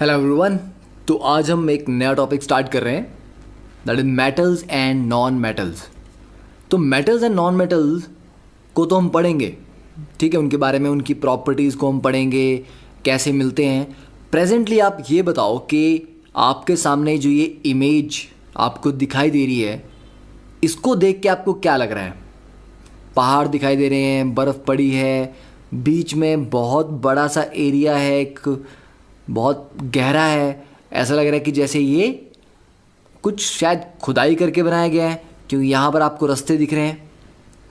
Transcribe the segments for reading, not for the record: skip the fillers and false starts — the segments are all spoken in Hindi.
Hello everyone. तो आज हम एक नया टॉपिक स्टार्ट कर रहे हैं, that is metals and non metals. तो मेटल्स एंड नॉन मेटल्स को तो हम पढ़ेंगे, ठीक है, उनके बारे में, उनकी प्रॉपर्टीज़ को हम पढ़ेंगे, कैसे मिलते हैं। प्रेजेंटली आप ये बताओ कि आपके सामने जो ये इमेज आपको दिखाई दे रही है, इसको देख के आपको क्या लग रहा है? पहाड़ दिखाई दे रहे हैं, बर्फ़ पड़ी है, बीच में बहुत बड़ा सा एरिया है, एक बहुत गहरा है। ऐसा लग रहा है कि जैसे ये कुछ शायद खुदाई करके बनाया गया है, क्योंकि यहाँ पर आपको रास्ते दिख रहे हैं,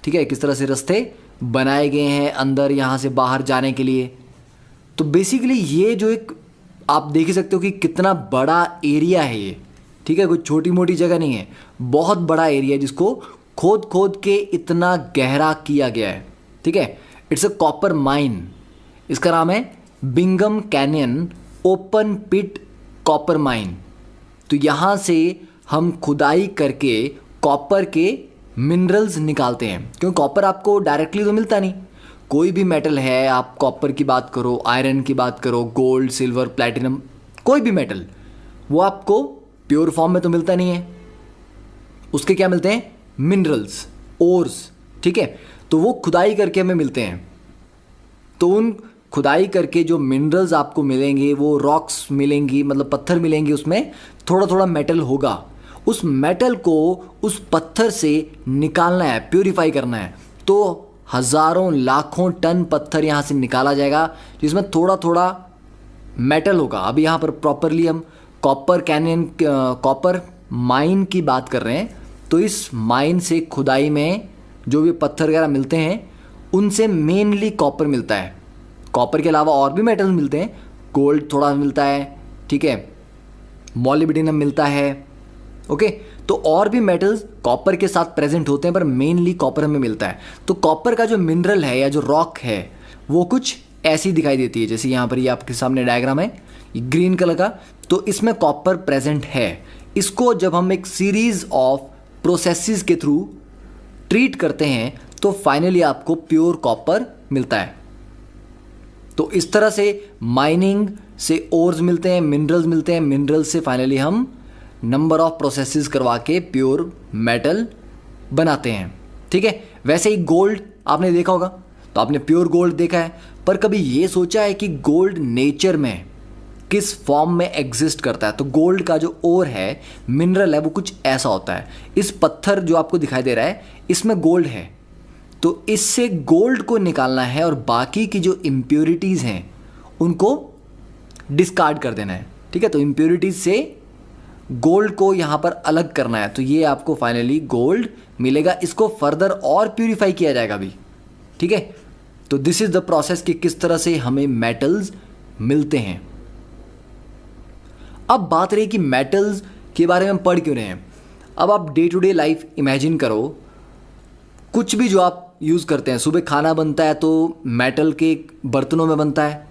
ठीक है, किस तरह से रास्ते बनाए गए हैं अंदर यहाँ से बाहर जाने के लिए। तो बेसिकली ये जो एक आप देख ही सकते हो कि कितना बड़ा एरिया है ये, ठीक है, कोई छोटी मोटी जगह नहीं है, बहुत बड़ा एरिया जिसको खोद खोद के इतना गहरा किया गया है, ठीक है। इट्स अ कॉपर माइन, इसका नाम है बिंगम कैनियन ओपन पिट कॉपर माइन। तो यहाँ से हम खुदाई करके कॉपर के मिनरल्स निकालते हैं, क्योंकि कॉपर आपको डायरेक्टली तो मिलता नहीं। कोई भी मेटल है, आप कॉपर की बात करो, आयरन की बात करो, गोल्ड, सिल्वर, प्लैटिनम, कोई भी मेटल, वो आपको प्योर फॉर्म में तो मिलता नहीं है। उसके क्या मिलते हैं? मिनरल्स, ओर्स, ठीक है। तो वो खुदाई करके हमें मिलते हैं। तो उन खुदाई करके जो मिनरल्स आपको मिलेंगे, वो रॉक्स मिलेंगी, मतलब पत्थर मिलेंगे, उसमें थोड़ा थोड़ा मेटल होगा। उस मेटल को उस पत्थर से निकालना है, प्यूरिफाई करना है। तो हज़ारों लाखों टन पत्थर यहाँ से निकाला जाएगा, जिसमें थोड़ा थोड़ा मेटल होगा। अभी यहाँ पर प्रॉपरली हम कॉपर कैनियन, कॉपर माइन की बात कर रहे हैं। तो इस माइन से खुदाई में जो भी पत्थर वगैरह मिलते हैं, उनसे मेनली कॉपर मिलता है। कॉपर के अलावा और भी मेटल्स मिलते हैं, गोल्ड थोड़ा मिलता है, ठीक है, मॉलिब्डेनम मिलता है, ओके। तो और भी मेटल्स कॉपर के साथ प्रेजेंट होते हैं, पर मेनली कॉपर हमें मिलता है। तो कॉपर का जो मिनरल है या जो रॉक है, वो कुछ ऐसी दिखाई देती है, जैसे यहाँ पर ये आपके सामने डायग्राम है, ग्रीन कलर का। तो इसमें कॉपर प्रेजेंट है। इसको जब हम एक सीरीज ऑफ प्रोसेसेस के थ्रू ट्रीट करते हैं, तो फाइनली आपको प्योर कॉपर मिलता है। तो इस तरह से माइनिंग से ओर्स मिलते हैं, मिनरल्स मिलते हैं, मिनरल्स से फाइनली हम नंबर ऑफ प्रोसेसेस करवा के प्योर मेटल बनाते हैं, ठीक है। वैसे ही गोल्ड आपने देखा होगा, तो आपने प्योर गोल्ड देखा है, पर कभी ये सोचा है कि गोल्ड नेचर में किस फॉर्म में एग्जिस्ट करता है? तो गोल्ड का जो ओर है, मिनरल है, वो कुछ ऐसा होता है। इस पत्थर जो आपको दिखाई दे रहा है, इसमें गोल्ड है। तो इससे गोल्ड को निकालना है और बाकी की जो इम्प्योरिटीज़ हैं उनको डिस्कार्ड कर देना है, ठीक है। तो इम्प्योरिटीज़ से गोल्ड को यहाँ पर अलग करना है। तो ये आपको फाइनली गोल्ड मिलेगा। इसको फर्दर और प्यूरिफाई किया जाएगा अभी, ठीक है। तो दिस इज द प्रोसेस कि किस तरह से हमें मेटल्स मिलते हैं। अब बात रही कि मेटल्स के बारे में हम पढ़ क्यों रहे हैं। अब आप day to day life imagine करो, कुछ भी जो आप यूज़ करते हैं, सुबह खाना बनता है तो मेटल के बर्तनों में बनता है,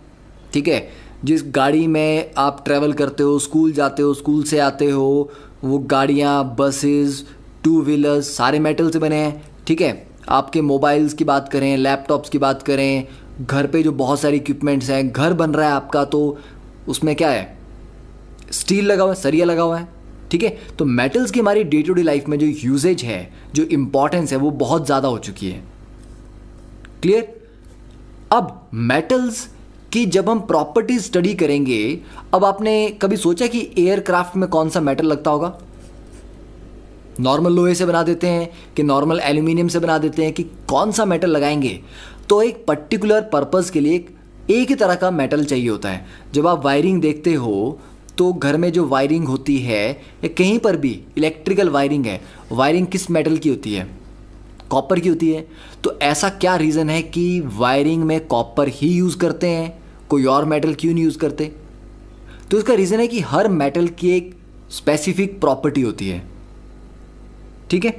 ठीक है। जिस गाड़ी में आप ट्रैवल करते हो, स्कूल जाते हो, स्कूल से आते हो, वो गाड़ियाँ, बसेस, टू व्हीलर्स सारे मेटल से बने हैं, ठीक है। आपके मोबाइल्स की बात करें, लैपटॉप्स की बात करें, घर पे जो बहुत सारे इक्विपमेंट्स हैं, घर बन रहा है आपका, तो उसमें क्या है? स्टील लगा हुआ है, सरिया लगा हुआ है, ठीक है। तो मेटल्स की हमारी डे टू डे लाइफ में जो यूजेज है, जो इम्पॉर्टेंस है, वो बहुत ज़्यादा हो चुकी है। क्लियर? अब मेटल्स की जब हम प्रॉपर्टी स्टडी करेंगे, अब आपने कभी सोचा कि एयरक्राफ्ट में कौन सा मेटल लगता होगा? नॉर्मल लोहे से बना देते हैं कि नॉर्मल एल्यूमिनियम से बना देते हैं, कि कौन सा मेटल लगाएंगे? तो एक पर्टिकुलर पर्पस के लिए एक ही तरह का मेटल चाहिए होता है। जब आप वायरिंग देखते हो, तो घर में जो वायरिंग होती है या कहीं पर भी इलेक्ट्रिकल वायरिंग है, वायरिंग किस मेटल की होती है? कॉपर की होती है। तो ऐसा क्या रीज़न है कि वायरिंग में कॉपर ही यूज़ करते हैं, कोई और मेटल क्यों नहीं यूज़ करते? तो इसका रीज़न है कि हर मेटल की एक स्पेसिफिक प्रॉपर्टी होती है, ठीक है।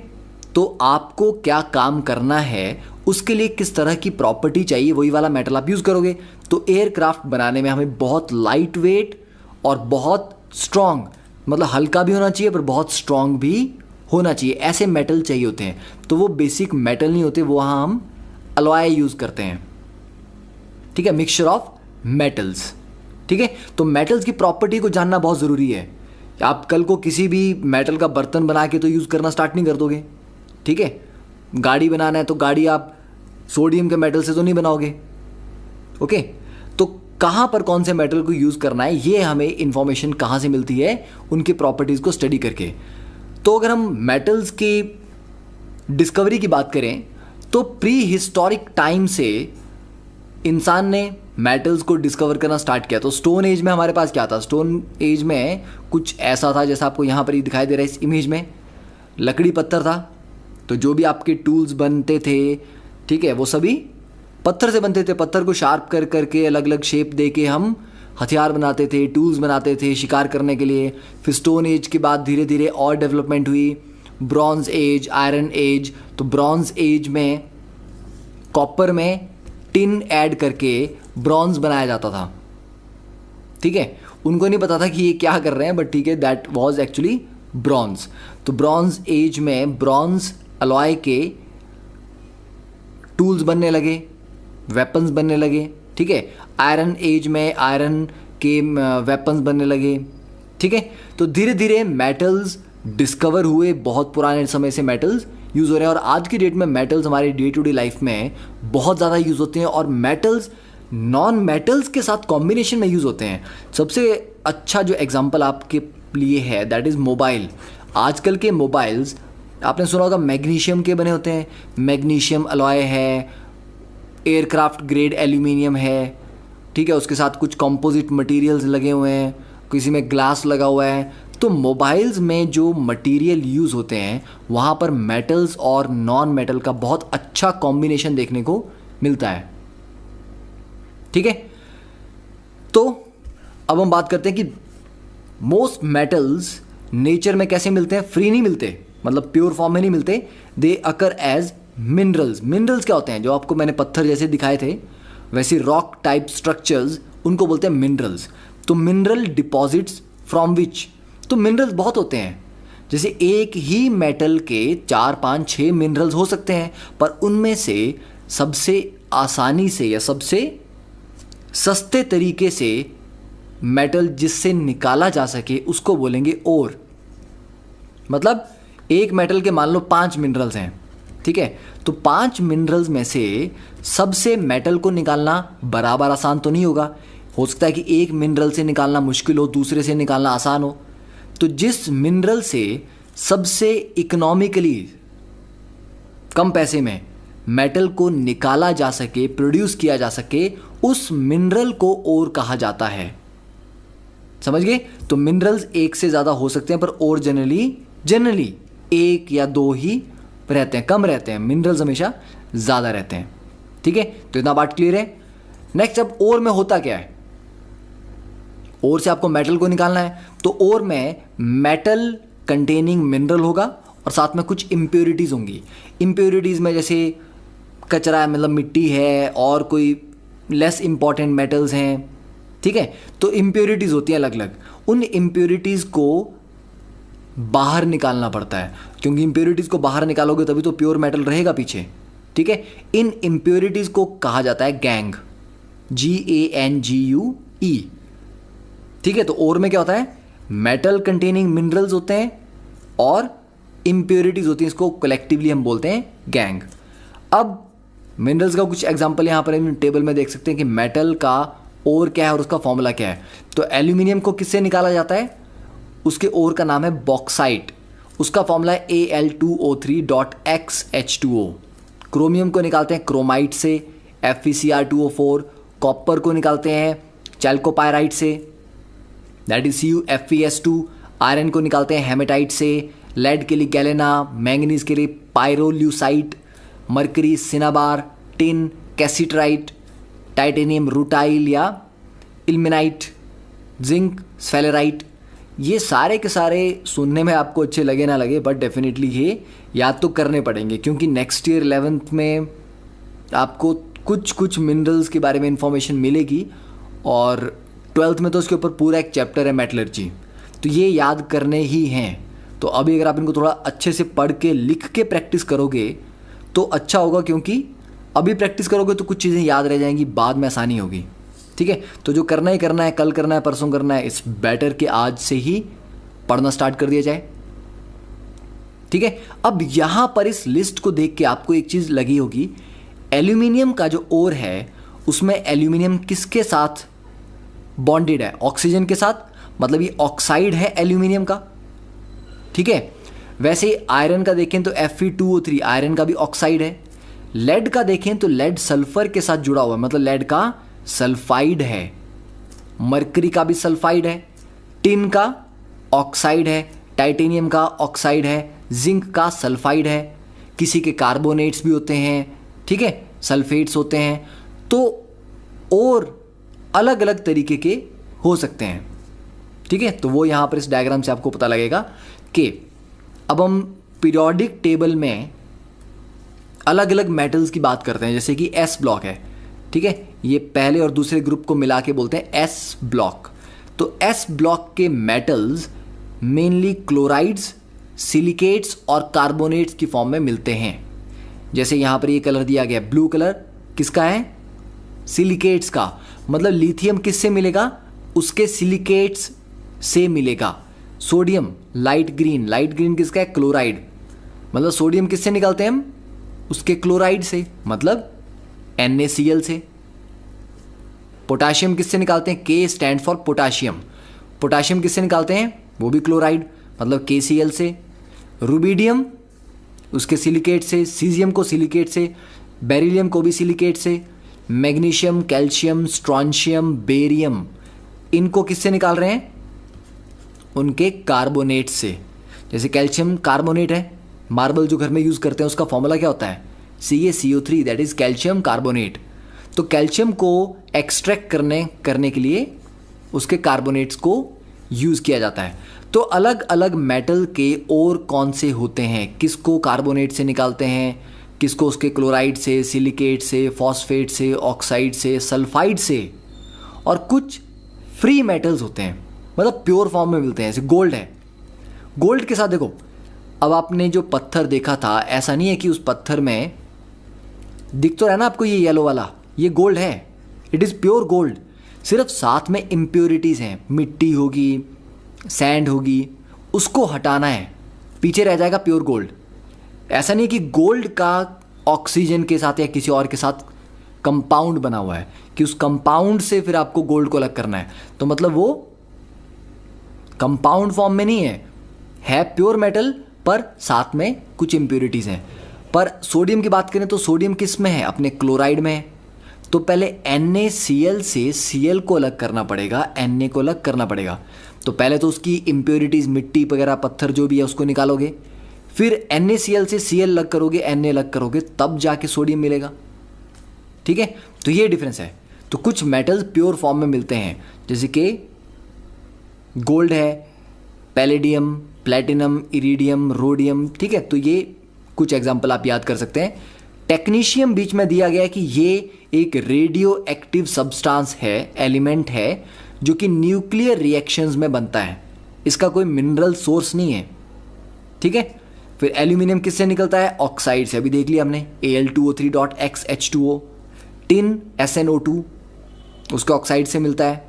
तो आपको क्या काम करना है, उसके लिए किस तरह की प्रॉपर्टी चाहिए, वही वाला मेटल आप यूज़ करोगे। तो एयरक्राफ्ट बनाने में हमें बहुत लाइट वेट और बहुत स्ट्रॉन्ग, मतलब हल्का भी होना चाहिए पर बहुत स्ट्रॉन्ग भी होना चाहिए, ऐसे मेटल चाहिए होते हैं। तो वो बेसिक मेटल नहीं होते, वो वहाँ हम अलॉय यूज़ करते हैं, ठीक है, मिक्सचर ऑफ मेटल्स। ठीक है, तो मेटल्स की प्रॉपर्टी को जानना बहुत ज़रूरी है। आप कल को किसी भी मेटल का बर्तन बना के तो यूज़ करना स्टार्ट नहीं कर दोगे, ठीक है। गाड़ी बनाना है तो गाड़ी आप सोडियम के मेटल से तो नहीं बनाओगे, ओके। तो कहाँ पर कौन से मेटल को यूज़ करना है, ये हमें इंफॉर्मेशन कहाँ से मिलती है, उनकी प्रॉपर्टीज़ को स्टडी करके। तो अगर हम मेटल्स की डिस्कवरी की बात करें तो प्री हिस्टोरिक टाइम से इंसान ने मेटल्स को डिस्कवर करना स्टार्ट किया। तो स्टोन एज में हमारे पास क्या था, स्टोन एज में कुछ ऐसा था जैसा आपको यहाँ पर ही दिखाई दे रहा है इस इमेज में, लकड़ी पत्थर था। तो जो भी आपके टूल्स बनते थे, ठीक है, वो सभी पत्थर से बनते थे। पत्थर को शार्प कर करके अलग अलग शेप दे के हम हथियार बनाते थे, टूल्स बनाते थे शिकार करने के लिए। फिर स्टोन एज के बाद धीरे धीरे और डेवलपमेंट हुई, ब्रॉन्ज एज, आयरन एज। तो ब्रॉन्ज एज में कॉपर में टिन ऐड करके ब्रॉन्ज बनाया जाता था, ठीक है। उनको नहीं पता था कि ये क्या कर रहे हैं, बट ठीक है, दैट वाज एक्चुअली ब्रॉन्ज। तो ब्रॉन्ज एज में ब्रॉन्ज अलॉय के टूल्स बनने लगे, वेपन्स बनने लगे, ठीक है। आयरन एज में आयरन के वेपन्स बनने लगे, ठीक है। तो धीरे धीरे मेटल्स डिस्कवर हुए, बहुत पुराने समय से मेटल्स यूज़ हो रहे हैं। और आज की डेट में मेटल्स हमारी डे टू डे लाइफ में बहुत ज़्यादा यूज़ होते हैं, और मेटल्स नॉन मेटल्स के साथ कॉम्बिनेशन में यूज़ होते हैं। सबसे अच्छा जो एग्जांपल आपके लिए है दैट इज़ मोबाइल। आजकल के मोबाइल्स आपने सुना होगा मैग्नीशियम के बने होते हैं, मैग्नीशियम अलॉय है, एयरक्राफ्ट ग्रेड एल्यूमिनियम है, ठीक है। उसके साथ कुछ कंपोजिट मटेरियल्स लगे हुए हैं, किसी में ग्लास लगा हुआ है। तो मोबाइल्स में जो मटेरियल यूज़ होते हैं वहाँ पर मेटल्स और नॉन मेटल का बहुत अच्छा कॉम्बिनेशन देखने को मिलता है, ठीक है। तो अब हम बात करते हैं कि मोस्ट मेटल्स नेचर में कैसे मिलते हैं। फ्री नहीं मिलते, मतलब प्योर फॉर्म में नहीं मिलते, दे अकर एज मिनरल्स। मिनरल्स क्या होते हैं, जो आपको मैंने पत्थर जैसे दिखाए थे वैसे रॉक टाइप स्ट्रक्चर्स, उनको बोलते हैं मिनरल्स। तो मिनरल डिपॉजिट्स फ्रॉम विच, तो मिनरल्स बहुत होते हैं। जैसे एक ही मेटल के 4, 5, 6 मिनरल्स हो सकते हैं, पर उनमें से सबसे आसानी से या सबसे सस्ते तरीके से मेटल जिससे निकाला जा सके उसको बोलेंगे ओर। मतलब एक मेटल के मान लो 5 मिनरल्स हैं, ठीक है। तो 5 मिनरल्स में से सबसे मेटल को निकालना बराबर आसान तो नहीं होगा। हो सकता है कि एक मिनरल से निकालना मुश्किल हो, दूसरे से निकालना आसान हो। तो जिस मिनरल से सबसे इकोनॉमिकली कम पैसे में मेटल को निकाला जा सके, प्रोड्यूस किया जा सके, उस मिनरल को ओर कहा जाता है। समझ गए। तो मिनरल्स एक से ज़्यादा हो सकते हैं, पर ओर जनरली 1 या 2 ही रहते हैं, कम रहते हैं। मिनरल्स हमेशा ज़्यादा रहते हैं, ठीक है। तो इतना बात क्लियर है। नेक्स्ट, अब ओर में होता क्या है। ओर से आपको मेटल को निकालना है, तो ओर में मेटल कंटेनिंग मिनरल होगा और साथ में कुछ इम्प्योरिटीज़ होंगी। इम्प्योरिटीज़ में जैसे कचरा है, मतलब मिट्टी है, और कोई लेस इंपॉर्टेंट मेटल्स हैं, ठीक है। तो इम्प्योरिटीज़ होती हैं अलग अलग। उन इम्प्योरिटीज़ को बाहर निकालना पड़ता है, क्योंकि इम्प्योरिटीज़ को बाहर निकालोगे तभी तो प्योर मेटल रहेगा पीछे, ठीक है। इन इम्प्योरिटीज़ को कहा जाता है गैंग, GANGUE, ठीक है। तो ओर में क्या होता है, मेटल कंटेनिंग मिनरल्स होते हैं और इम्प्योरिटीज होती हैं, इसको कलेक्टिवली हम बोलते हैं गैंग। अब मिनरल्स का कुछ एग्जांपल यहाँ पर हम टेबल में देख सकते हैं कि मेटल का ओर क्या है और उसका फॉर्मूला क्या है। तो एल्यूमिनियम को किससे निकाला जाता है, उसके ओर का नाम है बॉक्साइट, उसका फॉर्मूला है Al2O3.XH2O। क्रोमियम को निकालते हैं क्रोमाइट से, FeCr2O4। कॉपर को निकालते हैं चैल्कोपायराइट से, दैट इज CuFeS2। आयरन को निकालते हैं हेमेटाइट से, लेड के लिए गैलेना, मैंगनीज के लिए pyrolusite, mercury cinnabar, tin cassiterite, titanium rutile या इल्मेनाइट, जिंक स्फेलेराइट। ये सारे के सारे सुनने में आपको अच्छे लगे ना लगे, बट डेफिनेटली ये याद तो करने पड़ेंगे, क्योंकि नेक्स्ट ईयर 11th में आपको कुछ मिनरल्स के बारे में इंफॉर्मेशन मिलेगी, और 12th में तो उसके ऊपर पूरा एक चैप्टर है मेटलर्जी। तो ये याद करने ही हैं। तो अभी अगर आप इनको थोड़ा अच्छे से पढ़ के लिख के प्रैक्टिस करोगे तो अच्छा होगा, क्योंकि अभी प्रैक्टिस करोगे तो कुछ चीज़ें याद रह जाएंगी, बाद में आसानी होगी, ठीक है, तो जो करना ही करना है, कल करना है, परसों करना है, इट्स बेटर कि आज से ही पढ़ना स्टार्ट कर दिया जाए। ठीक है, अब यहां पर इस लिस्ट को देख के आपको एक चीज लगी होगी, एल्यूमिनियम का जो ओर है उसमें एल्यूमिनियम किसके साथ बॉन्डेड है? ऑक्सीजन के साथ, मतलब ये ऑक्साइड है एल्यूमिनियम का। ठीक है, वैसे ही आयरन का देखें तो Fe2O3 आयरन का भी ऑक्साइड है। लेड का देखें तो लेड सल्फर के साथ जुड़ा हुआ है, मतलब लेड का सल्फाइड है। मरकरी का भी सल्फाइड है। टिन का ऑक्साइड है, टाइटेनियम का ऑक्साइड है, जिंक का सल्फाइड है। किसी के कार्बोनेट्स भी होते हैं, ठीक है, सल्फेट्स होते हैं। तो और अलग अलग तरीके के हो सकते हैं। ठीक है, तो वो यहाँ पर इस डायग्राम से आपको पता लगेगा कि अब हम पीरियोडिक टेबल में अलग अलग मेटल्स की बात करते हैं, जैसे कि एस ब्लॉक है। ठीक है, ये पहले और दूसरे ग्रुप को मिला के बोलते हैं एस ब्लॉक। तो एस ब्लॉक के मेटल्स मेनली क्लोराइड्स, सिलिकेट्स और कार्बोनेट्स की फॉर्म में मिलते हैं। जैसे यहाँ पर ये कलर दिया गया ब्लू कलर, किसका है? सिलिकेट्स का। मतलब लिथियम किससे मिलेगा? उसके सिलिकेट्स से मिलेगा। Sodium light green, light green किसका है? क्लोराइड। मतलब सोडियम किससे निकालते हैं हम? उसके क्लोराइड से, मतलब NaCl से। पोटाशियम किससे निकालते हैं? K stand for potassium. Potassium किससे निकालते हैं? वो भी क्लोराइड, मतलब KCl से। रुबिडियम उसके सिलिकेट से, सीजियम को सिलिकेट से, बेरिलियम को भी सिलिकेट से। मैग्नीशियम, कैल्शियम, स्ट्रॉन्शियम, बेरियम, इनको किससे निकाल रहे हैं? उनके कार्बोनेट से। जैसे कैल्शियम कार्बोनेट है, मार्बल जो घर में यूज़ करते हैं उसका फॉर्मूला क्या होता है? CaCO3, that is calcium carbonate. तो कैल्शियम को एक्सट्रैक्ट करने के लिए उसके कार्बोनेट्स को यूज़ किया जाता है। तो अलग अलग मेटल के और कौन से होते हैं, किसको कार्बोनेट से निकालते हैं, किसको उसके क्लोराइड से, सिलिकेट से, फॉस्फेट से, ऑक्साइड से, सल्फाइड से। और कुछ फ्री मेटल्स होते हैं, मतलब प्योर फॉर्म में मिलते हैं। जैसे गोल्ड है, गोल्ड के साथ देखो, अब आपने जो पत्थर देखा था, ऐसा नहीं है कि उस पत्थर में दिख तो रहा है ना आपको ये येलो वाला, ये गोल्ड है, इट इज़ प्योर गोल्ड। सिर्फ साथ में इम्प्योरिटीज़ हैं, मिट्टी होगी, सैंड होगी, उसको हटाना है, पीछे रह जाएगा प्योर गोल्ड। ऐसा नहीं कि गोल्ड का ऑक्सीजन के साथ या किसी और के साथ कंपाउंड बना हुआ है कि उस कंपाउंड से फिर आपको गोल्ड को अलग करना है। तो मतलब वो कंपाउंड फॉर्म में नहीं है प्योर मेटल, पर साथ में कुछ इम्प्योरिटीज़ हैं। पर सोडियम की बात करें तो सोडियम किस में है? अपने क्लोराइड में है। तो पहले NaCl से Cl को अलग करना पड़ेगा, Na को अलग करना पड़ेगा। तो पहले तो उसकी इम्प्योरिटीज़, मिट्टी वगैरह, पत्थर जो भी है उसको निकालोगे, फिर NaCl से Cl अलग करोगे, Na अलग करोगे, तब जाके सोडियम मिलेगा। ठीक है, तो ये डिफरेंस है। तो कुछ मेटल्स प्योर फॉर्म में मिलते हैं, जैसे कि गोल्ड है, पैलेडियम, प्लेटिनम, इरिडियम, रोडियम। ठीक है, तो ये कुछ एग्जाम्पल आप याद कर सकते हैं। टेक्नीशियम बीच में दिया गया है कि ये एक रेडियो एक्टिव सब्सटेंस है, एलिमेंट है, जो कि न्यूक्लियर रिएक्शंस में बनता है। इसका कोई मिनरल सोर्स नहीं है। ठीक है, फिर एल्यूमिनियम किससे निकलता है? ऑक्साइड से, अभी देख लिया हमने, Al2O3.X H2O। टिन SnO2 उसके ऑक्साइड से मिलता है।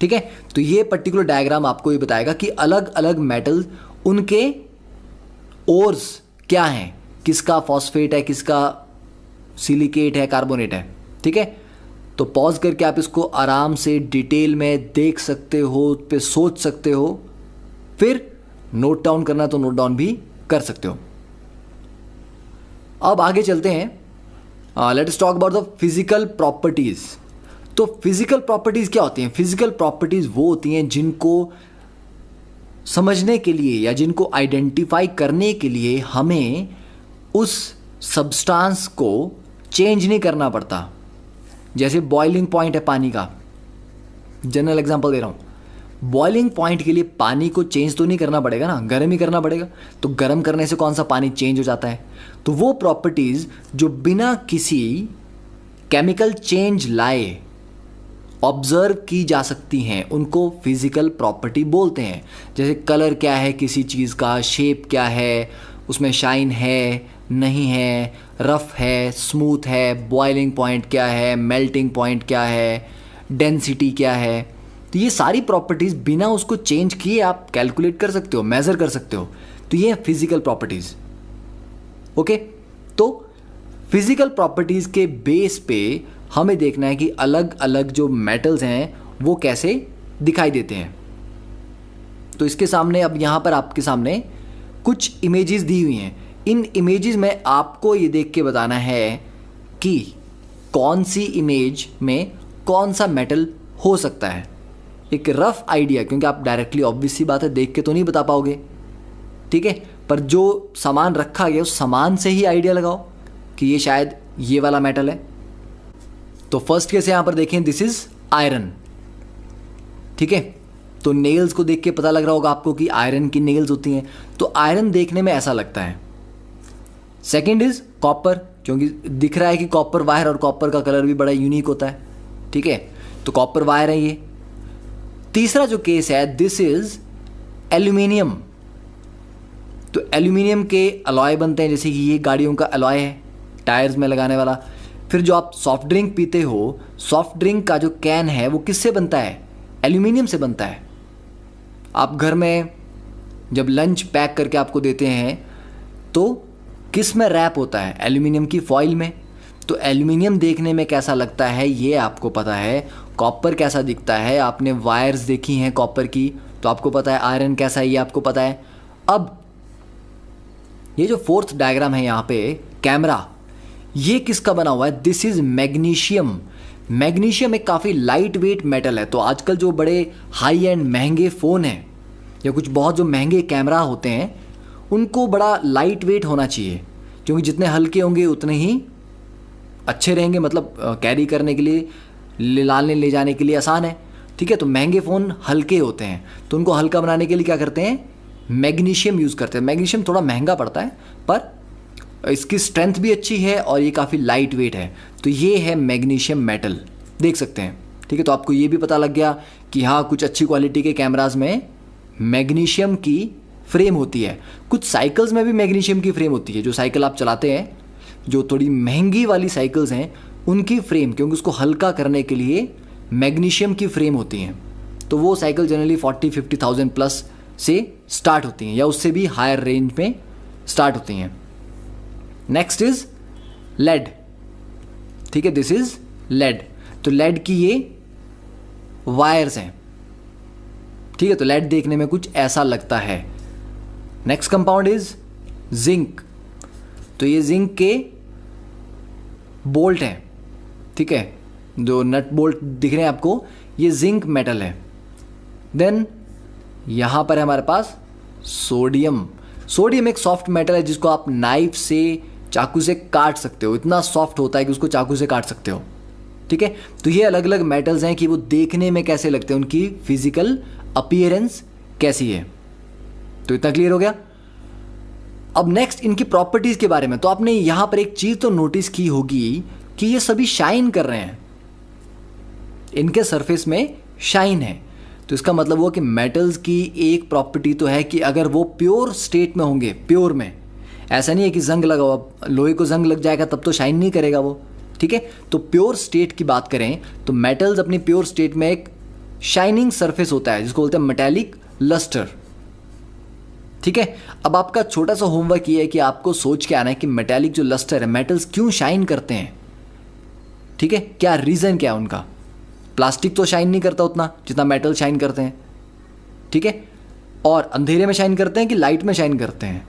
ठीक है, तो ये पर्टिकुलर डायग्राम आपको ये बताएगा कि अलग अलग मेटल, उनके ओर्स क्या हैं, किसका फॉस्फेट है, किसका सिलिकेट है, कार्बोनेट है। ठीक है, तो पॉज करके आप इसको आराम से डिटेल में देख सकते हो, पे सोच सकते हो, फिर नोट डाउन करना तो नोट डाउन भी कर सकते हो। अब आगे चलते हैं, let us talk about the physical properties. तो फिजिकल प्रॉपर्टीज क्या होती हैं? फिजिकल प्रॉपर्टीज वो होती हैं जिनको समझने के लिए या जिनको आइडेंटिफाई करने के लिए हमें उस सब्सटेंस को चेंज नहीं करना पड़ता। जैसे बॉइलिंग पॉइंट है पानी का, जनरल एग्जांपल दे रहा हूँ। बॉइलिंग पॉइंट के लिए पानी को चेंज तो नहीं करना पड़ेगा ना, गर्म ही करना पड़ेगा। तो गर्म करने से कौन सा पानी चेंज हो जाता है? तो वो प्रॉपर्टीज जो बिना किसी केमिकल चेंज लाए ऑब्जर्व की जा सकती हैं, उनको फिजिकल प्रॉपर्टी बोलते हैं। जैसे कलर क्या है किसी चीज़ का, शेप क्या है, उसमें शाइन है नहीं है, रफ है स्मूथ है, बॉइलिंग पॉइंट क्या है, मेल्टिंग पॉइंट क्या है, डेंसिटी क्या है। तो ये सारी प्रॉपर्टीज़ बिना उसको चेंज किए आप कैलकुलेट कर सकते हो, मेज़र कर सकते हो। तो ये है फिजिकल प्रॉपर्टीज़। ओके, तो फिजिकल प्रॉपर्टीज़ के बेस पे हमें देखना है कि अलग अलग जो मेटल्स हैं वो कैसे दिखाई देते हैं। तो इसके सामने अब यहाँ पर आपके सामने कुछ इमेजेस दी हुई हैं। इन इमेजेस में आपको ये देख के बताना है कि कौन सी इमेज में कौन सा मेटल हो सकता है। एक रफ आइडिया, क्योंकि आप डायरेक्टली ऑब्वियस सी बात है देख के तो नहीं बता पाओगे, ठीक है, पर जो सामान रखा गया उस सामान से ही आइडिया लगाओ कि ये शायद ये वाला मेटल है। तो फर्स्ट केस यहाँ पर देखें, दिस इज आयरन, ठीक है। तो नेल्स को देख के पता लग रहा होगा आपको कि आयरन की नेल्स होती हैं, तो आयरन देखने में ऐसा लगता है। सेकंड इज कॉपर, क्योंकि दिख रहा है कि कॉपर वायर, और कॉपर का कलर भी बड़ा यूनिक होता है, ठीक है, तो कॉपर वायर है ये। तीसरा जो केस है, दिस इज एल्यूमिनियम। तो एल्यूमिनियम के अलॉय बनते हैं, जैसे कि ये गाड़ियों का अलॉय है टायर्स में लगाने वाला। फिर जो आप सॉफ्ट ड्रिंक पीते हो, सॉफ्ट ड्रिंक का जो कैन है वो किससे बनता है? एल्यूमिनियम से बनता है। आप घर में जब लंच पैक करके आपको देते हैं तो किस में रैप होता है? एल्यूमिनियम की फॉइल में। तो एल्यूमिनियम देखने में कैसा लगता है ये आपको पता है। कॉपर कैसा दिखता है, आपने वायर्स देखी हैं कॉपर की, तो आपको पता है। आयरन कैसा है ये आपको पता है। अब ये जो फोर्थ डायग्राम है यहाँ पे, कैमरा, ये किसका बना हुआ है? This is magnesium. मैग्नीशियम एक काफ़ी लाइट वेट मेटल है। तो आजकल जो बड़े हाई एंड महंगे फ़ोन हैं या कुछ बहुत जो महंगे कैमरा होते हैं उनको बड़ा लाइट वेट होना चाहिए, क्योंकि जितने हल्के होंगे उतने ही अच्छे रहेंगे, मतलब कैरी करने के लिए, ले जाने के लिए आसान है, ठीक है। तो महंगे फ़ोन हल्के होते हैं, तो उनको हल्का बनाने के लिए क्या करते हैं? मैग्नीशियम यूज़ करते हैं। मैग्नीशियम थोड़ा महंगा पड़ता है पर इसकी स्ट्रेंथ भी अच्छी है और ये काफ़ी लाइट वेट है। तो ये है मैग्नीशियम मेटल, देख सकते हैं, ठीक है। तो आपको ये भी पता लग गया कि हाँ, कुछ अच्छी क्वालिटी के कैमराज में मैग्नीशियम की फ्रेम होती है। कुछ साइकिल्स में भी मैग्नीशियम की फ्रेम होती है। जो साइकिल आप चलाते हैं, जो थोड़ी महंगी वाली साइकिल्स हैं, उनकी फ्रेम, क्योंकि उसको हल्का करने के लिए मैग्नीशियम की फ्रेम होती हैं। तो वो साइकिल जनरली 40-50,000 प्लस से स्टार्ट होती हैं या उससे भी हायर रेंज में स्टार्ट होती हैं। नेक्स्ट इज लेड, ठीक है, दिस इज लेड। तो लेड की ये वायर्स हैं, ठीक है। तो लेड देखने में कुछ ऐसा लगता है। Next compound is zinc. तो ये जिंक के बोल्ट हैं, ठीक है, जो नट बोल्ट दिख रहे हैं आपको, ये जिंक मेटल है। देन यहां पर है हमारे पास सोडियम। सोडियम एक सॉफ्ट मेटल है जिसको आप नाइफ से, चाकू से काट सकते हो। इतना सॉफ्ट होता है कि उसको चाकू से काट सकते हो, ठीक है। तो ये अलग अलग मेटल्स हैं कि वो देखने में कैसे लगते हैं, उनकी फिजिकल अपीयरेंस कैसी है। तो इतना क्लियर हो गया। अब नेक्स्ट इनकी प्रॉपर्टीज के बारे में। तो आपने यहां पर एक चीज तो नोटिस की होगी कि ये सभी शाइन कर रहे हैं, इनके सरफेस में शाइन है। तो इसका मतलब हुआ कि मेटल्स की एक प्रॉपर्टी तो है कि अगर वो प्योर स्टेट में होंगे, प्योर में, ऐसा नहीं है कि जंग लगा हुआ, लोहे को जंग लग जाएगा तब तो शाइन नहीं करेगा वो, ठीक है। तो प्योर स्टेट की बात करें तो मेटल्स अपनी प्योर स्टेट में एक शाइनिंग सरफेस होता है जिसको बोलते हैं मेटालिक लस्टर, ठीक है। अब आपका छोटा सा होमवर्क ये है कि आपको सोच के आना है कि मेटालिक जो लस्टर है, मेटल्स क्यों शाइन करते हैं, ठीक है, क्या रीज़न क्या है उनका। प्लास्टिक तो शाइन नहीं करता उतना जितना मेटल शाइन करते हैं, ठीक है। और अंधेरे में शाइन करते हैं कि लाइट में शाइन करते हैं?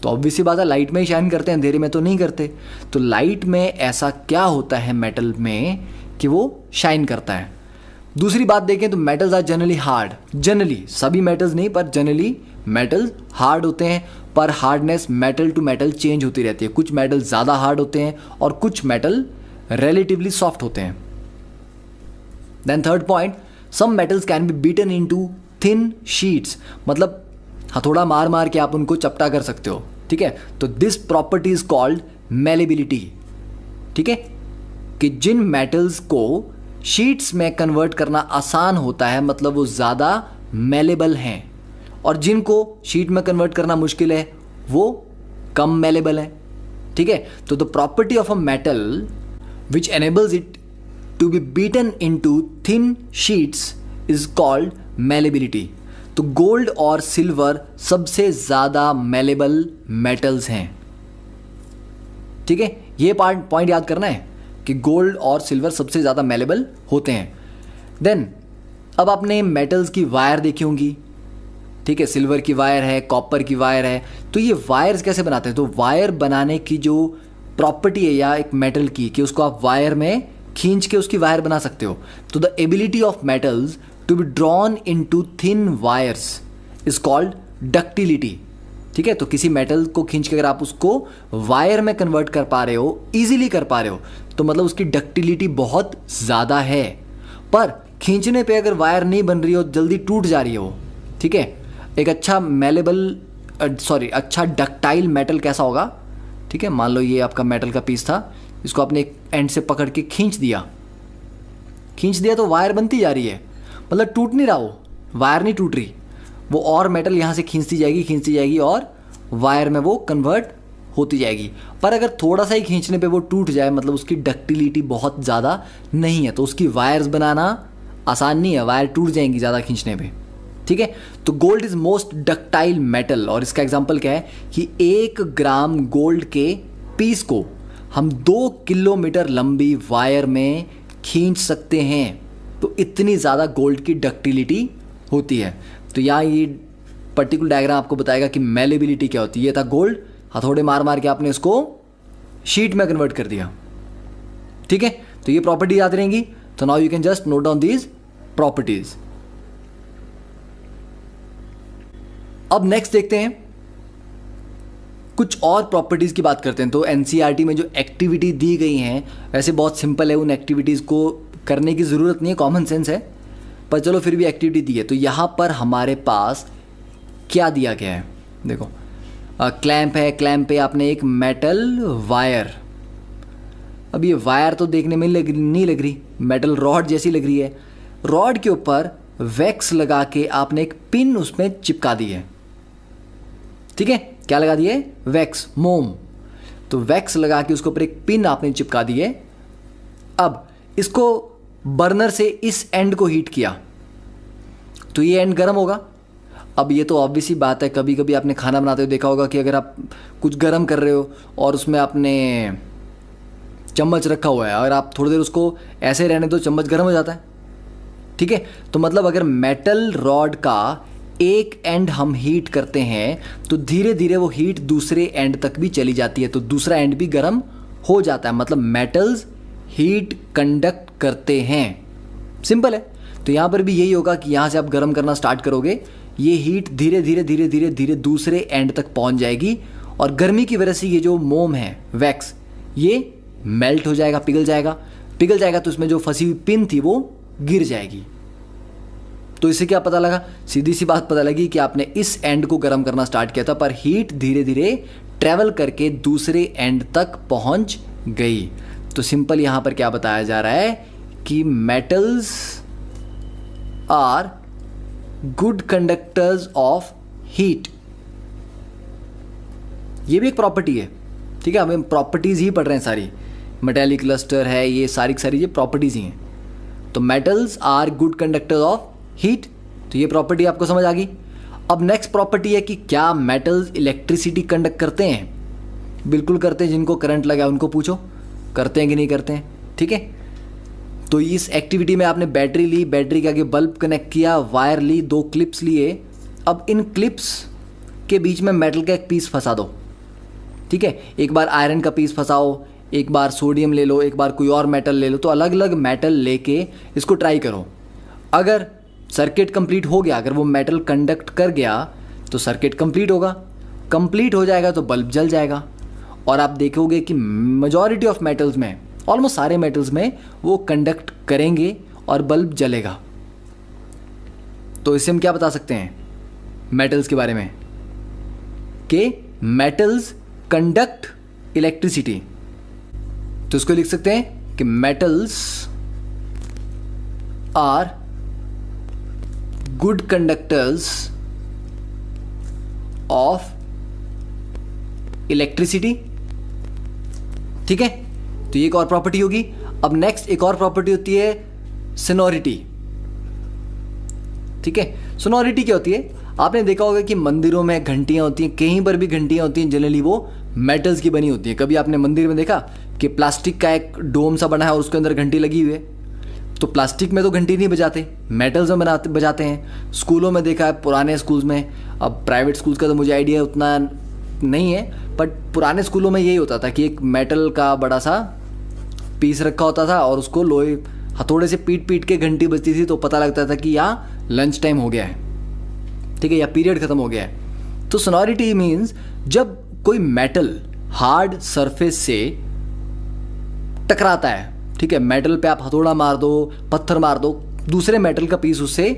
तो ऑब्वियस सी बात है, लाइट में ही शाइन करते हैं, अंधेरे में तो नहीं करते। तो लाइट में ऐसा क्या होता है मेटल में कि वो शाइन करता है। दूसरी बात देखें तो metals are generally hard. Generally, सभी मेटल्स नहीं, पर जनरली मेटल्स हार्ड होते हैं, पर hardness metal to metal change होती रहती है। कुछ मेटल ज़्यादा हार्ड होते हैं और कुछ मेटल रिलेटिवली सॉफ्ट होते हैं। Then third point, some metals can be beaten into thin sheets, मतलब हथौड़ा मार मार के आप उनको चपटा कर सकते हो, ठीक है। तो this property is called malleability, ठीक है, कि जिन मेटल्स को शीट्स में कन्वर्ट करना आसान होता है, मतलब वो ज़्यादा मेलेबल हैं, और जिनको शीट में कन्वर्ट करना मुश्किल है वो कम मेलेबल है, ठीक है। तो the property of a metal which enables it to be beaten into thin sheets is called malleability. तो गोल्ड और सिल्वर सबसे ज़्यादा मेलेबल मेटल्स हैं। ठीक है, ये पॉइंट याद करना है कि गोल्ड और सिल्वर सबसे ज़्यादा मेलेबल होते हैं। देन अब आपने मेटल्स की वायर देखी होंगी, ठीक है, सिल्वर की वायर है, कॉपर की वायर है। तो ये वायर्स कैसे बनाते हैं? तो वायर बनाने की जो प्रॉपर्टी है या एक मेटल की, कि उसको आप वायर में खींच के उसकी वायर बना सकते हो। तो the ability of metals to be drawn into thin wires is called ductility. ठीक है, तो किसी मेटल को खींच के अगर आप उसको वायर में कन्वर्ट कर पा रहे हो, इजीली कर पा रहे हो, तो मतलब उसकी डक्टिलिटी बहुत ज़्यादा है। पर खींचने पे अगर वायर नहीं बन रही हो, जल्दी टूट जा रही हो, ठीक है, एक अच्छा अच्छा डक्टाइल मेटल कैसा होगा? ठीक है, मान लो ये आपका मेटल का पीस था, इसको आपने एक एंड से पकड़ के खींच दिया तो वायर बनती जा रही है, मतलब टूट नहीं रहा, वो वायर नहीं टूट रही, वो और मेटल यहाँ से खींचती जाएगी और वायर में वो कन्वर्ट होती जाएगी। पर अगर थोड़ा सा ही खींचने पे वो टूट जाए, मतलब उसकी डक्टिलिटी बहुत ज़्यादा नहीं है, तो उसकी वायर्स बनाना आसान नहीं है, वायर टूट जाएंगी ज़्यादा खींचने पे। ठीक है, तो gold is most ductile metal, और इसका एग्जांपल क्या है कि 1 ग्राम गोल्ड के पीस को हम 2 किलोमीटर लंबी वायर में खींच सकते हैं। तो इतनी ज़्यादा गोल्ड की डक्टिलिटी होती है। तो यहाँ ये पर्टिकुलर डायग्राम आपको बताएगा कि मेलेबिलिटी क्या होती है। ये था गोल्ड, हथौड़े मार मार के आपने इसको शीट में कन्वर्ट कर दिया। ठीक है, तो ये प्रॉपर्टी याद रहेंगी। तो now you can just note down these properties. अब नेक्स्ट देखते हैं, कुछ और प्रॉपर्टीज की बात करते हैं। तो एनसीईआरटी में जो एक्टिविटी दी गई हैं वैसे बहुत सिंपल है, उन एक्टिविटीज को करने की ज़रूरत नहीं है, कॉमन सेंस है, पर चलो फिर भी एक्टिविटी दी है। तो यहाँ पर हमारे पास क्या दिया गया है, देखो क्लैंप है, क्लैंप पे आपने एक मेटल वायर, अब ये वायर तो देखने में नहीं लग रही, मेटल रॉड जैसी लग रही है। रॉड के ऊपर वैक्स लगा के आपने एक पिन उसमें चिपका दी है। ठीक है, क्या लगा दिए? वैक्स, मोम। तो वैक्स लगा के उसके ऊपर एक पिन आपने चिपका दी है। अब इसको बर्नर से इस एंड को हीट किया तो ये एंड गर्म होगा। अब ये तो ऑब्वियस ही बात है, कभी कभी आपने खाना बनाते हुए देखा होगा कि अगर आप कुछ गर्म कर रहे हो और उसमें आपने चम्मच रखा हुआ है, अगर आप थोड़ी देर उसको ऐसे रहने दो, चम्मच गर्म हो जाता है। ठीक है, तो मतलब अगर मेटल रॉड का एक एंड हम हीट करते हैं तो धीरे धीरे वो हीट दूसरे एंड तक भी चली जाती है, तो दूसरा एंड भी गर्म हो जाता है। मतलब मेटल्स हीट कंडक्ट करते हैं, सिंपल है। तो यहाँ पर भी यही होगा कि यहाँ से आप गर्म करना स्टार्ट करोगे, ये हीट धीरे धीरे धीरे धीरे धीरे दूसरे एंड तक पहुँच जाएगी, और गर्मी की वजह से ये जो मोम है, वैक्स, ये मेल्ट हो जाएगा, पिघल जाएगा तो इसमें जो फंसी हुई पिन थी वो गिर जाएगी। तो इससे क्या पता लगा? सीधी सी बात पता लगी कि आपने इस एंड को गर्म करना स्टार्ट किया था, पर हीट धीरे धीरे ट्रेवल करके दूसरे एंड तक पहुंच गई। तो सिंपल यहां पर क्या बताया जा रहा है कि metals are good conductors of heat. ये भी एक प्रॉपर्टी है। ठीक है, हमें प्रॉपर्टीज ही पढ़ रहे हैं सारी, मेटेलिक लस्टर है, ये सारी ये प्रॉपर्टीज ही हैं। तो metals are good conductors of heat, तो ये प्रॉपर्टी आपको समझ आ गई। अब नेक्स्ट प्रॉपर्टी है कि क्या मेटल्स इलेक्ट्रिसिटी कंडक्ट करते हैं? बिल्कुल करते हैं, जिनको करंट लगा उनको पूछो करते हैं कि नहीं करते हैं। ठीक है, तो इस एक्टिविटी में आपने बैटरी ली, बैटरी के आगे बल्ब कनेक्ट किया, वायर ली, 2 क्लिप्स लिए। अब इन क्लिप्स के बीच में मेटल का एक पीस फंसा दो। ठीक है, एक बार आयरन का पीस फंसाओ, एक बार सोडियम ले लो, एक बार कोई और मेटल ले लो, तो अलग अलग मेटल लेके इसको ट्राई करो। अगर सर्किट कंप्लीट हो गया, अगर वो मेटल कंडक्ट कर गया तो सर्किट कंप्लीट होगा, कंप्लीट हो जाएगा तो बल्ब जल जाएगा। और आप देखोगे कि मेजॉरिटी ऑफ मेटल्स में, ऑलमोस्ट सारे मेटल्स में वो कंडक्ट करेंगे और बल्ब जलेगा। तो इससे हम क्या बता सकते हैं मेटल्स के बारे में? कि मेटल्स कंडक्ट इलेक्ट्रिसिटी। तो इसको लिख सकते हैं कि metals are good conductors of electricity. ठीक है, तो ये एक और प्रॉपर्टी होगी। अब नेक्स्ट एक और प्रॉपर्टी होती है सोनोरिटी। ठीक है, सोनोरिटी क्या होती है? आपने देखा होगा कि मंदिरों में घंटियां होती हैं, कहीं पर भी घंटियां होती हैं, जनरली वो मेटल्स की बनी होती हैं। कभी आपने मंदिर में देखा कि प्लास्टिक का एक डोम सा बना है और उसके अंदर घंटी लगी हुई है? तो प्लास्टिक में तो घंटी नहीं बजाते, मेटल्स में बजाते हैं। स्कूलों में देखा है, पुराने स्कूल्स में, अब प्राइवेट स्कूल्स का तो मुझे आइडिया उतना नहीं है, बट पुराने स्कूलों में यही होता था कि एक मेटल का बड़ा सा पीस रखा होता था और उसको लोहे हथौड़े से पीट पीट के घंटी बजती थी, तो पता लगता था कि यहाँ लंच टाइम हो गया है, ठीक है, या पीरियड खत्म हो गया है। तो सोनोरिटी मीन्स जब कोई मेटल हार्ड सरफेस से टकराता है, ठीक है, मेटल पे आप हथौड़ा मार दो, पत्थर मार दो, दूसरे मेटल का पीस उससे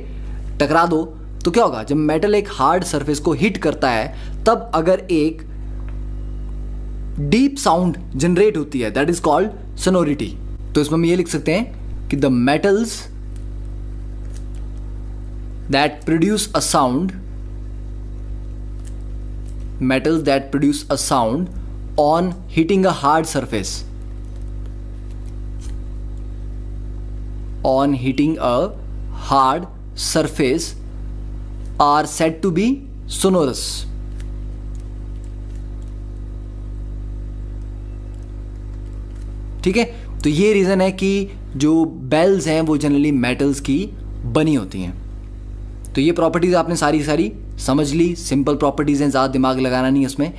टकरा दो, तो क्या होगा? जब मेटल एक हार्ड सरफेस को हिट करता है तब अगर एक डीप साउंड जनरेट होती है, दैट इज कॉल्ड सोनोरिटी। तो इसमें हम ये लिख सकते हैं कि the metals that produce a sound, metals that produce a sound on hitting a hard surface, on hitting a hard surface are said to be sonorous. ठीक है, तो ये रीजन है कि जो बेल्स हैं वो जनरली मेटल्स की बनी होती हैं। तो ये प्रॉपर्टीज आपने सारी समझ ली, सिंपल प्रॉपर्टीज हैं, ज़्यादा दिमाग लगाना नहीं इसमें।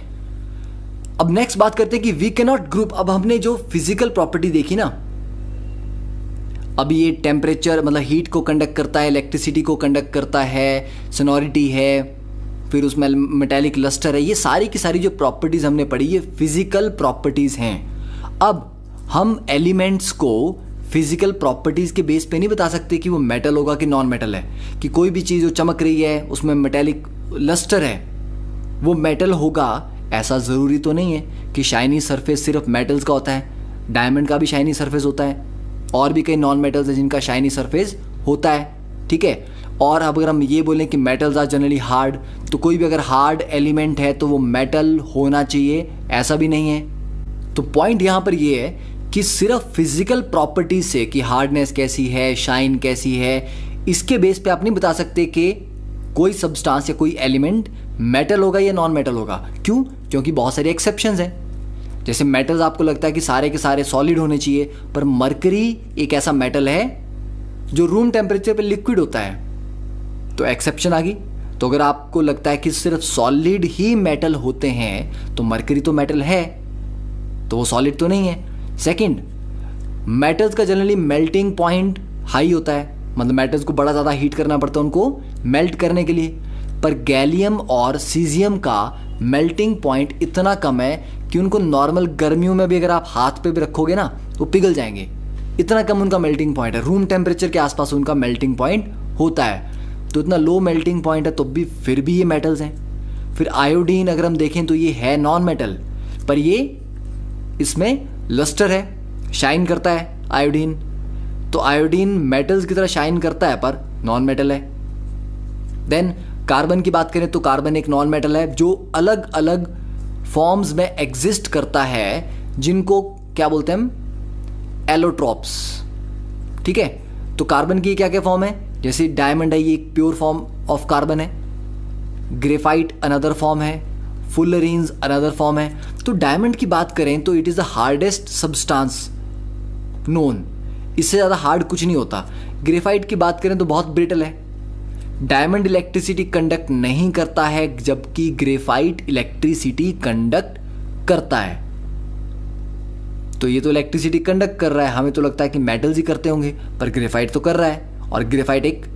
अब नेक्स्ट बात करते हैं कि वी कैन नॉट ग्रुप। अब हमने जो फिजिकल प्रॉपर्टी देखी ना, अब ये टेम्परेचर मतलब हीट को कंडक्ट करता है, इलेक्ट्रिसिटी को कंडक्ट करता है, सोनोरिटी है, फिर उसमें मेटेलिक लस्टर है, ये सारी की सारी जो प्रॉपर्टीज़ हमने पढ़ी ये फिजिकल प्रॉपर्टीज़ हैं। अब हम एलिमेंट्स को फिजिकल प्रॉपर्टीज़ के बेस पे नहीं बता सकते कि वो मेटल होगा कि नॉन मेटल है, कि कोई भी चीज़ जो चमक रही है उसमें मेटेलिक लस्टर है वो मेटल होगा, ऐसा ज़रूरी तो नहीं है कि शाइनी सरफेस सिर्फ मेटल्स का होता है। डायमंड का भी शाइनी सरफेस होता है, और भी कई नॉन मेटल्स हैं जिनका शाइनी सरफेस होता है, ठीक है। और अब अगर हम ये बोलें कि मेटल्स आर जनरली हार्ड, तो कोई भी अगर हार्ड एलिमेंट है तो वो मेटल होना चाहिए, ऐसा भी नहीं है। तो पॉइंट यहाँ पर ये है कि सिर्फ फिजिकल प्रॉपर्टीज से कि हार्डनेस कैसी है, शाइन कैसी है, इसके बेस पे आप नहीं बता सकते कि कोई सब्सटेंस या कोई एलिमेंट मेटल होगा या नॉन मेटल होगा। क्यों? क्योंकि बहुत सारे एक्सेप्शंस हैं। जैसे मेटल्स आपको लगता है कि सारे के सारे सॉलिड होने चाहिए, पर मरकरी एक ऐसा मेटल है जो रूम टेम्परेचर पे लिक्विड होता है, तो एक्सेप्शन आ गई। तो अगर आपको लगता है कि सिर्फ सॉलिड ही मेटल होते हैं तो मरकरी तो मेटल है, तो वो सॉलिड तो नहीं है। सेकंड, मेटल्स का जनरली मेल्टिंग पॉइंट हाई होता है, मतलब मेटल्स को बड़ा ज़्यादा हीट करना पड़ता है उनको मेल्ट करने के लिए, पर गैलियम और सीजियम का मेल्टिंग पॉइंट इतना कम है कि उनको नॉर्मल गर्मियों में भी अगर आप हाथ पे भी रखोगे ना वो पिघल जाएंगे, इतना कम उनका मेल्टिंग पॉइंट है। रूम टेम्परेचर के आसपास उनका मेल्टिंग पॉइंट होता है, तो इतना लो मेल्टिंग पॉइंट है तो भी फिर भी ये मेटल्स हैं। फिर आयोडीन अगर हम देखें तो ये है नॉन मेटल, पर ये इसमें लस्टर है, शाइन करता है आयोडीन, तो आयोडीन मेटल्स की तरह शाइन करता है पर नॉन मेटल है। देन कार्बन की बात करें तो कार्बन एक नॉन मेटल है जो अलग अलग फॉर्म्स में एग्जिस्ट करता है, जिनको क्या बोलते हैं हम, एलोट्रॉप्स, ठीक है। तो कार्बन की क्या क्या फॉर्म है, जैसे डायमंड है, ये एक प्योर फॉर्म ऑफ कार्बन है, ग्रेफाइट अनदर फॉर्म है, फुलरीन्स अनदर फॉर्म है। तो डायमंड की बात करें तो it is the hardest substance known, इससे ज़्यादा हार्ड कुछ नहीं होता। ग्रेफाइट की बात करें तो बहुत ब्रिटल है। डायमंड इलेक्ट्रिसिटी कंडक्ट नहीं करता है, जबकि ग्रेफाइट इलेक्ट्रिसिटी कंडक्ट करता है। तो ये तो इलेक्ट्रिसिटी कंडक्ट कर रहा है, हमें तो लगता है कि मेटल्स ही करते होंगे, पर ग्रेफाइट तो कर रहा है, और ग्रेफाइट एक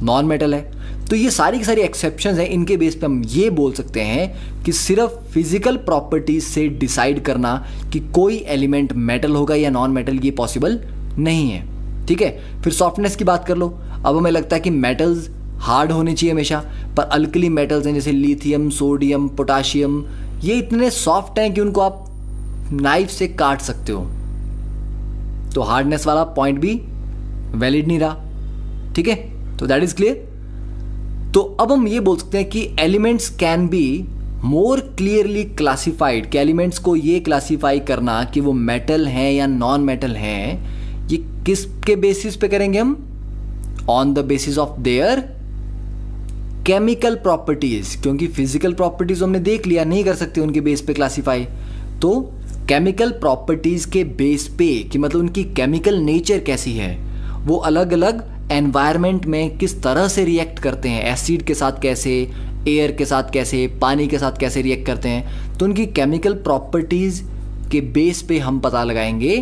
नॉन मेटल है। तो ये सारी की सारी एक्सेप्शंस हैं, इनके बेस पे हम ये बोल सकते हैं कि सिर्फ फिजिकल प्रॉपर्टीज से डिसाइड करना कि कोई एलिमेंट मेटल होगा या नॉन मेटल, ये पॉसिबल नहीं है, ठीक है। फिर सॉफ्टनेस की बात कर लो। अब हमें लगता है कि मेटल्स हार्ड होने चाहिए हमेशा, पर अल्कली मेटल्स हैं जैसे लिथियम, सोडियम, पोटाशियम, ये इतने सॉफ्ट हैं कि उनको आप नाइफ से काट सकते हो, तो हार्डनेस वाला पॉइंट भी वैलिड नहीं रहा, ठीक है। तो दैट इज क्लियर। तो अब हम ये बोल सकते हैं कि elements can be more clearly classified, कि एलिमेंट्स को ये क्लासिफाई करना कि वो मेटल हैं या नॉन मेटल हैं, किसके बेसिस पे करेंगे हम? On the basis of their chemical properties, क्योंकि फिजिकल प्रॉपर्टीज हमने देख लिया, नहीं कर सकते उनके बेस पे क्लासीफाई। तो केमिकल प्रॉपर्टीज के बेस पे, कि मतलब उनकी केमिकल नेचर कैसी है, वो अलग अलग एनवायरनमेंट में किस तरह से रिएक्ट करते हैं, एसिड के साथ कैसे, एयर के साथ कैसे, पानी के साथ कैसे रिएक्ट करते हैं, तो उनकी केमिकल प्रॉपर्टीज के बेस पे हम पता लगाएंगे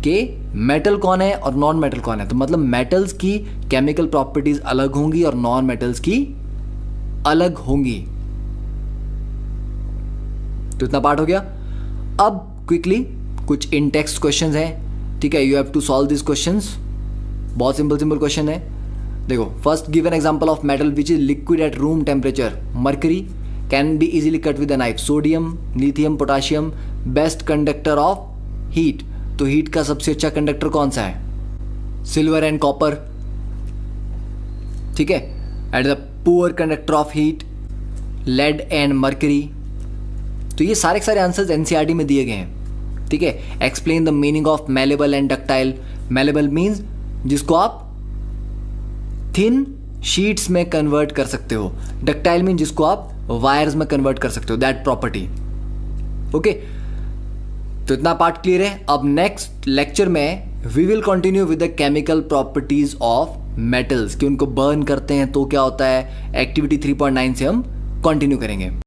कि मेटल कौन है और नॉन मेटल कौन है। तो मतलब मेटल्स की केमिकल प्रॉपर्टीज अलग होंगी और नॉन मेटल्स की अलग होंगी। तो इतना पार्ट हो गया। अब क्विकली कुछ इन टेक्स्ट क्वेश्चंस हैं, ठीक है, you have to solve this questions. बहुत सिंपल क्वेश्चन है। देखो, first give an example of metal which is liquid at room temperature. Mercury can be easily cut with a knife. Sodium, lithium, potassium best conductor of heat. तो हीट का सबसे अच्छा कंडक्टर कौन सा है? सिल्वर एंड कॉपर, ठीक है। At the poor conductor of heat, lead and mercury. तो ये सारे आंसर्स एनसीईआरटी में दिए गए हैं, ठीक है। Explain the meaning of malleable and ductile. Malleable means जिसको आप थिन शीट्स में कन्वर्ट कर सकते हो। डक्टाइल मीन जिसको आप वायर्स में कन्वर्ट कर सकते हो, दैट प्रॉपर्टी। ओके, तो इतना पार्ट क्लियर है। अब नेक्स्ट लेक्चर में we will continue with the chemical properties of metals, कि उनको बर्न करते हैं तो क्या होता है। एक्टिविटी 3.9 से हम कंटिन्यू करेंगे।